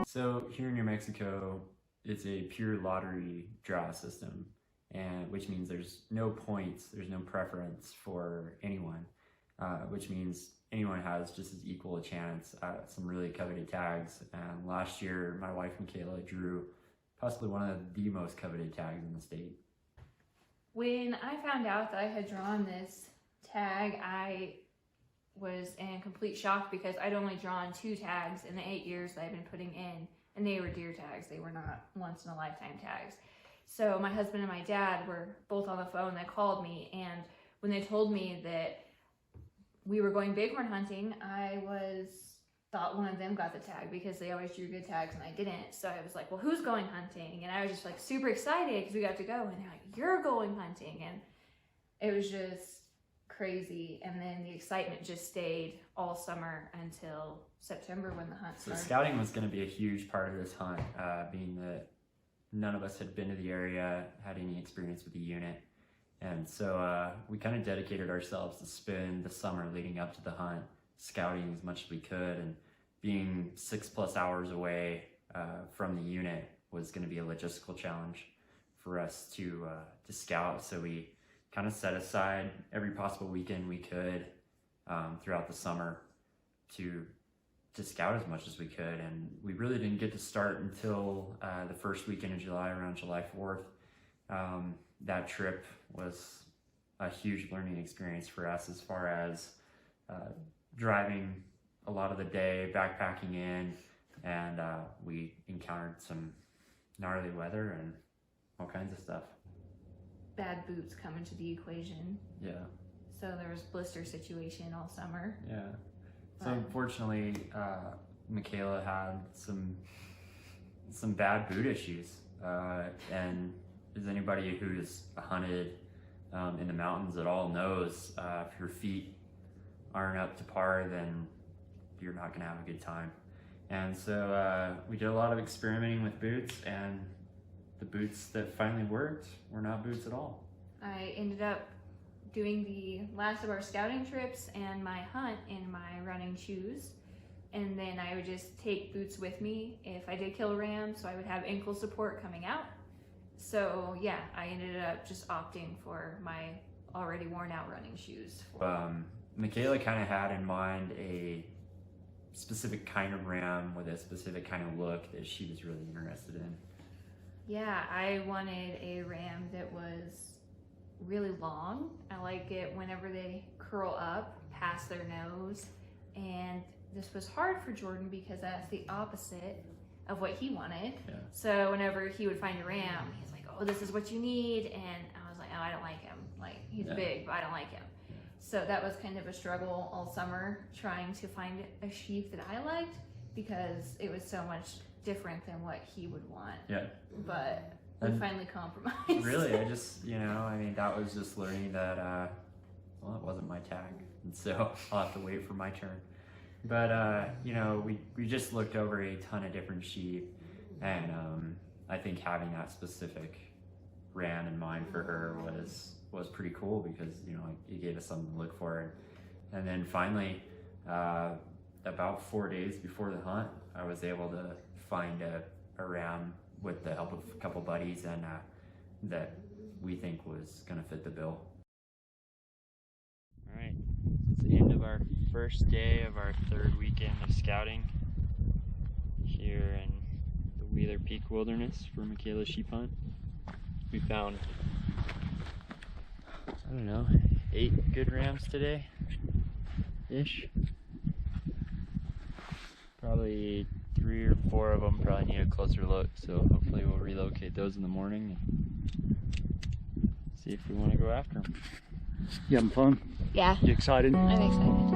So here in New Mexico, it's a pure lottery draw system, and which means there's no points, there's no preference for anyone, which means anyone has just as equal a chance at some really coveted tags. And last year, my wife Michaela drew possibly one of the most coveted tags in the state. When I found out that I had drawn this tag, I was in complete shock because I'd only drawn 2 tags in the 8 years that I've been putting in, and they were deer tags. They were not once in a lifetime tags. So my husband and my dad were both on the phone. They called me, and when they told me that we were going bighorn hunting, I thought one of them got the tag because they always drew good tags and I didn't. So I was like, well, who's going hunting? And I was just like super excited because we got to go, and they're like, you're going hunting. And it was just crazy. And then the excitement just stayed all summer until September when the hunt started. So scouting was going to be a huge part of this hunt, being that none of us had been to the area, had any experience with the unit. And so we kind of dedicated ourselves to spend the summer leading up to the hunt scouting as much as we could, and being 6+ hours away from the unit was going to be a logistical challenge for us to scout. So we kind of set aside every possible weekend we could throughout the summer to scout as much as we could. And we really didn't get to start until the first weekend of July, around July 4th. That trip was a huge learning experience for us, as far as driving a lot of the day, backpacking in, and we encountered some gnarly weather and all kinds of stuff. Bad boots come into the equation. Yeah. So there was blister situation all summer. Yeah. So unfortunately, Michaela had some bad boot issues, and as anybody who's hunted in the mountains at all knows, if your feet aren't up to par, then you're not gonna have a good time. And so we did a lot of experimenting with boots, and the boots that finally worked were not boots at all. I ended up doing the last of our scouting trips and my hunt in my running shoes, and then I would just take boots with me if I did kill a ram, so I would have ankle support coming out. So yeah, I ended up just opting for my already worn out running shoes. Michaela kind of had in mind a specific kind of ram with a specific kind of look that she was really interested in. Yeah, I wanted a ram that was really long. I like it whenever they curl up past their nose. And this was hard for Jordan because that's the opposite of what he wanted. Yeah. So whenever he would find a ram, he's like, oh, this is what you need. And I was like, oh, I don't like him. Like, he's big, but I don't like him. So that was kind of a struggle all summer, trying to find a sheep that I liked, because it was so much different than what he would want. Yeah. But we finally compromised. Really, I just, I mean, that was just learning that, well, it wasn't my tag. And so I'll have to wait for my turn. But, we just looked over a ton of different sheep, and I think having that specific ram in mind for her was pretty cool, because, it gave us something to look for. And then finally, about 4 days before the hunt, I was able to find a ram with the help of a couple buddies, and that we think was going to fit the bill. All right, it's the end of our first day of our 3rd weekend of scouting here in the Wheeler Peak Wilderness for Michaela's sheep hunt. We found, I don't know, 8 good rams today-ish. Probably 3 or 4 of them probably need a closer look, so hopefully we'll relocate those in the morning and see if we want to go after them. You having fun? Yeah. You excited? I'm excited.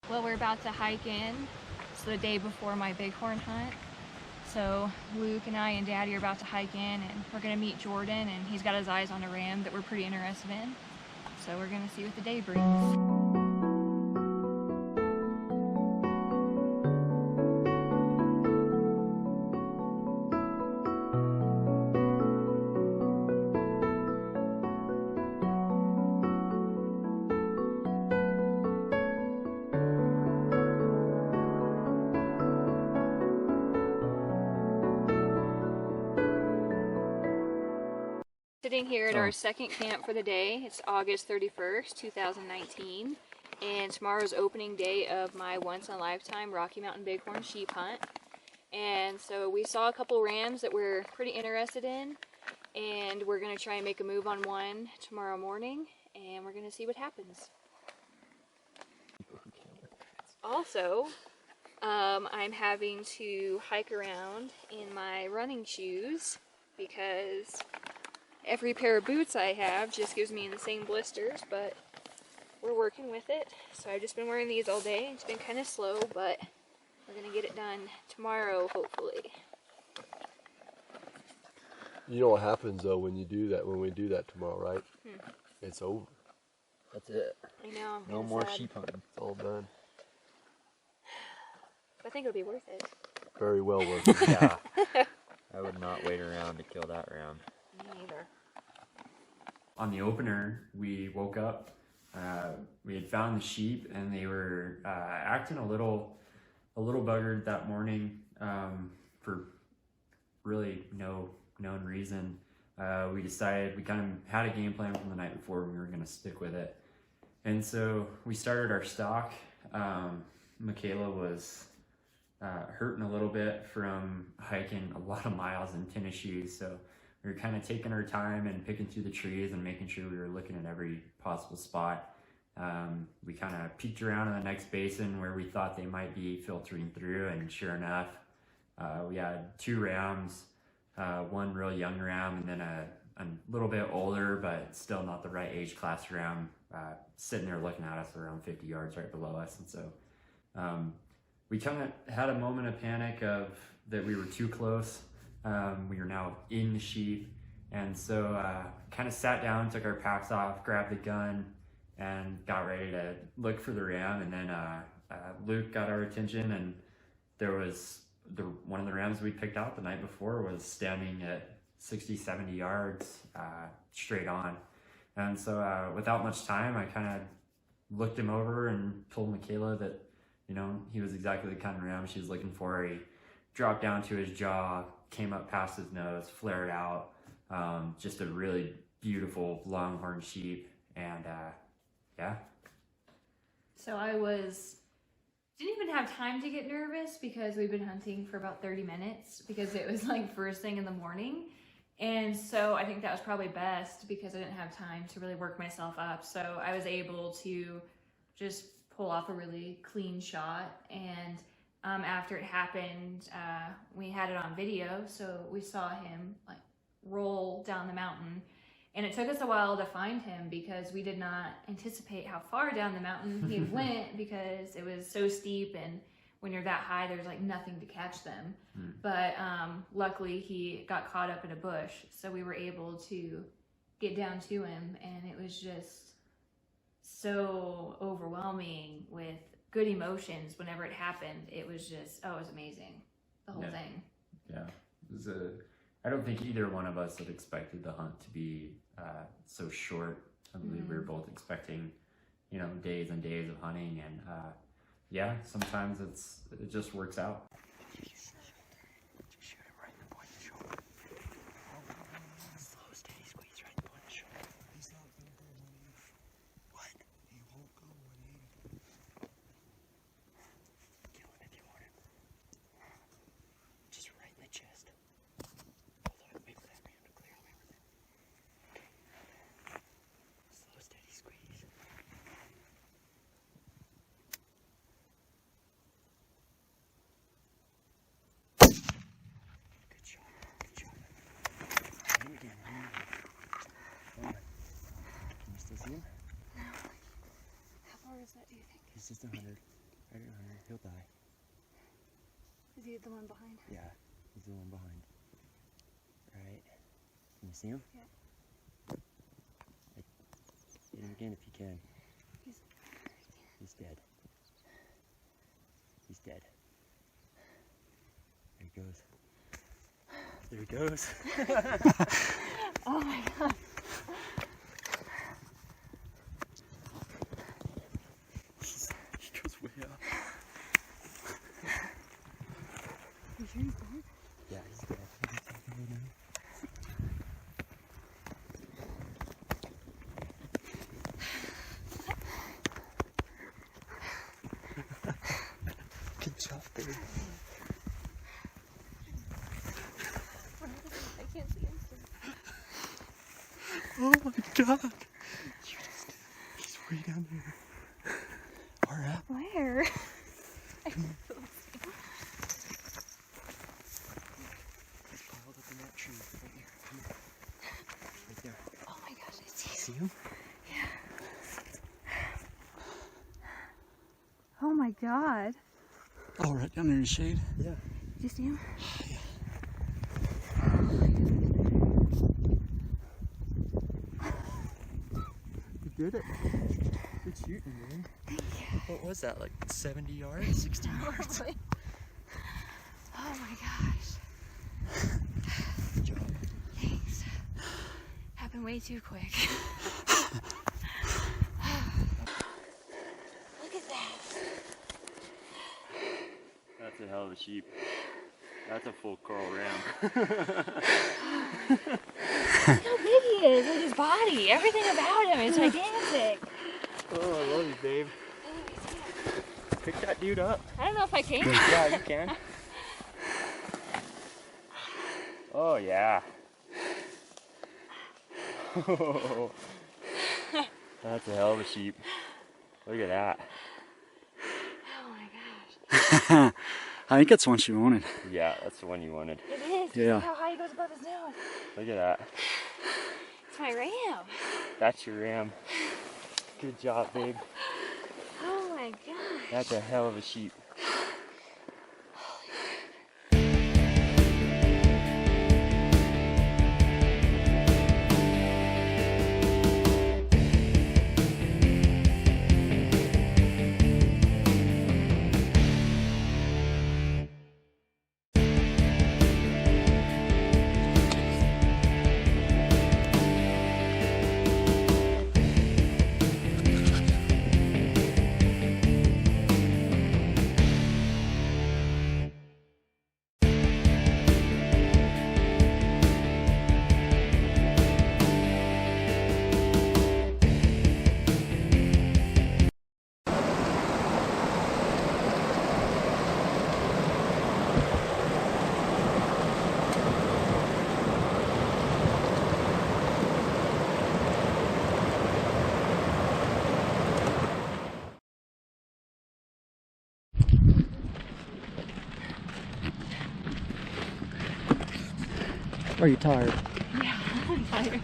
Well, we're about to hike in. It's the day before my bighorn hunt. So Luke and I and Daddy are about to hike in, and we're gonna meet Jordan, and he's got his eyes on a ram that we're pretty interested in. So we're gonna see what the day brings. sitting here at our second camp for the day. It's August 31st, 2019, and tomorrow's opening day of my once-in-a-lifetime Rocky Mountain bighorn sheep hunt. And so we saw a couple rams that we're pretty interested in, and we're going to try and make a move on one tomorrow morning, and we're going to see what happens. Also, I'm having to hike around in my running shoes because every pair of boots I have just gives me the same blisters, but we're working with it. So I've just been wearing these all day. It's been kind of slow, but we're gonna get it done tomorrow, hopefully. You know what happens though when you do that, when we do that tomorrow, right? It's over. That's it. I know. I'm No kinda more sad. sheep hunting. It's all done. I think it'll be worth it. Very well worth it. Yeah. I would not wait around to kill that ram. Me neither. On the opener, we woke up, we had found the sheep, and they were acting a little buggered that morning for really no known reason. We decided, we kind of had a game plan from the night before, and we were going to stick with it. And so we started our stalk. Michaela was hurting a little bit from hiking a lot of miles in tennis shoes, so we were kind of taking our time and picking through the trees and making sure we were looking at every possible spot. We kind of peeked around in the next basin where we thought they might be filtering through, and sure enough, we had two rams, one real young ram and then a little bit older but still not the right age class ram sitting there looking at us around 50 yards right below us. And so we kind of had a moment of panic of that we were too close. We were now in the sheep, and so kind of sat down, took our packs off, grabbed the gun, and got ready to look for the ram. And then Luke got our attention, and there was one of the rams we picked out the night before was standing at 60, 70 yards straight on. And so without much time, I kind of looked him over and told Michaela that, you know, he was exactly the kind of ram she was looking for. He dropped down to his jaw, came up past his nose, flared out. Just a really beautiful longhorn sheep. And yeah. So didn't even have time to get nervous because we've been hunting for about 30 minutes because it was like first thing in the morning. And so I think that was probably best because I didn't have time to really work myself up. So I was able to just pull off a really clean shot. And after it happened, we had it on video. So we saw him like roll down the mountain. And it took us a while to find him because we did not anticipate how far down the mountain he went because it was so steep, and when you're that high, there's like nothing to catch them. But luckily he got caught up in a bush, so we were able to get down to him, and it was just so overwhelming with good emotions whenever it happened. It was just, it was amazing, the whole thing. Yeah, it was I don't think either one of us had expected the hunt to be so short. I believe we were both expecting, you know, days and days of hunting, and yeah, sometimes it just works out. Shoot him right in the point of the shoulder. Slow, steady squeeze right in the point of the shoulder. He's not gonna go 180. What? He won't go 180. Kill him if you want him. Just right in the chest. Hold on, wait for that ram to clear away with it. Okay. Slow, steady squeeze. Good shot. Good shot. Aim again. Aim again. Hold on. Can you still see him? How far is that, do you think? He's just 100. Right at 100. He'll die. Is he the one behind? Yeah, he's the one behind. Right. Can you see him? Yeah. Hit him again if you can. He's dead. He's dead. There he goes. There he goes. Oh my god. He goes way up. You sure he's dead? Yeah, he's dead. Oh my god. He's way down there. All right. Where? He's piled up in that tree right there. Come on. Right there. Oh my gosh, I see See him? Oh my god. Oh, right down there in the shade. Yeah. Did you see him? Yeah. You did it. Good shooting, man. What was that, like 70 yards? 60 yards? Oh my gosh. Good job. Thanks. Happened way too quick. Look at that. That's a hell of a sheep. That's a full coral ram. Look how big he is. Look at his body. Everything about him is gigantic. Oh, I love you, babe. Pick that dude up. I don't know if I can. Yeah, you can. Oh, yeah. That's a hell of a sheep. Look at that. Oh my gosh. I think that's the one she wanted. Yeah, that's the one you wanted. It is. Yeah. Look how high he goes above his nose. Look at that. It's my ram. That's your ram. Good job, babe. Oh my gosh. That's a hell of a sheep. Are you tired? Yeah, I'm tired.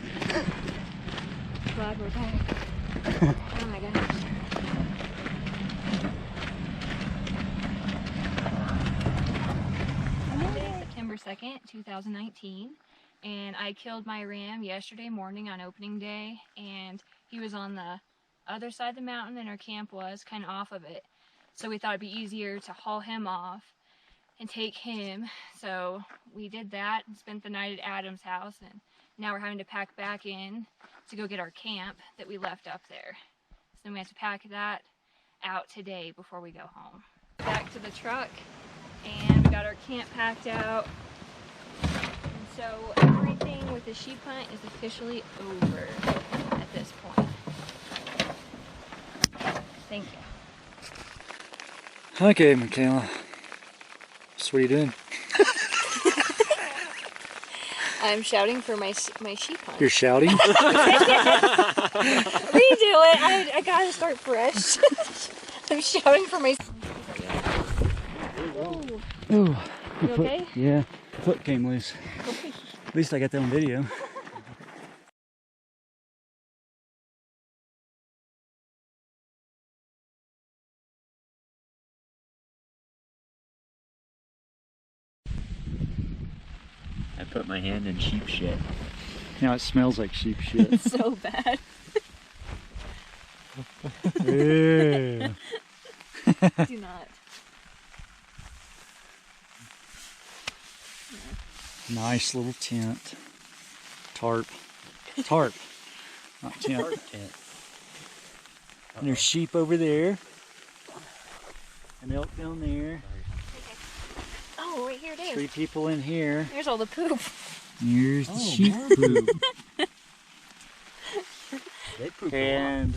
Glad we're back. Oh my gosh. Today is September 2nd, 2019, and I killed my ram yesterday morning on opening day, and he was on the other side of the mountain than our camp was, kind of off of it. So we thought it'd be easier to haul him off and take him. So we did that and spent the night at Adam's house, and now we're having to pack back in to go get our camp that we left up there. So then we have to pack that out today before we go home. Back to the truck, and we got our camp packed out. And so everything with the sheep hunt is officially over at this point. Thank you. Okay, Michaela. So what are you doing? I'm shouting for my sheep hunt. You're shouting? Redo it. I gotta start fresh. I'm shouting for my. Ooh. You okay? Yeah. Foot came loose. At least I got that on video. I put my hand in sheep shit. Now it smells like sheep shit. It's so bad. Yeah. Do not. Nice little tent. Tarp. Tarp. Not tent. Tent. And there's sheep over there. And elk down there. Oh, right here it is. 3 people in here. There's all the poop. Here's the sheep poop. They poop And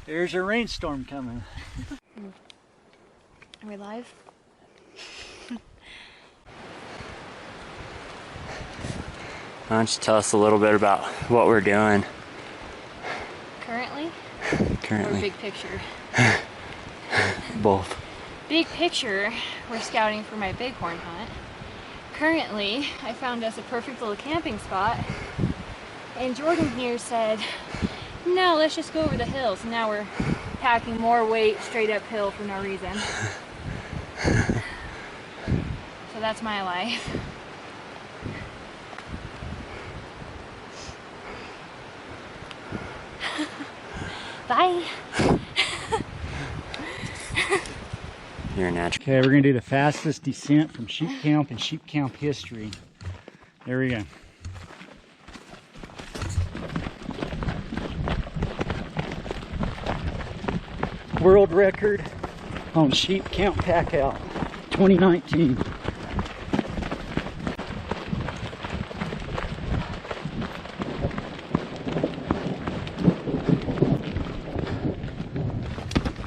there's a rainstorm coming. Are we live? Why don't you tell us a little bit about what we're doing? currently? Or big picture? Both. Big picture, we're scouting for my bighorn hunt. Currently, I found us a perfect little camping spot, and Jordan here said, no, let's just go over the hills. And now we're packing more weight straight uphill for no reason. So that's my life. Bye. You're a natural. Okay, we're gonna do the fastest descent from sheep camp in sheep camp history. There we go. World record on sheep camp pack out 2019.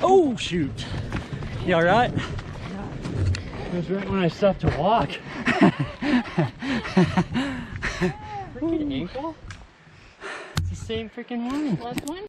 Oh shoot. You all right? It was right when I stopped to walk. Freaking ankle? It's the same freaking one. Last one?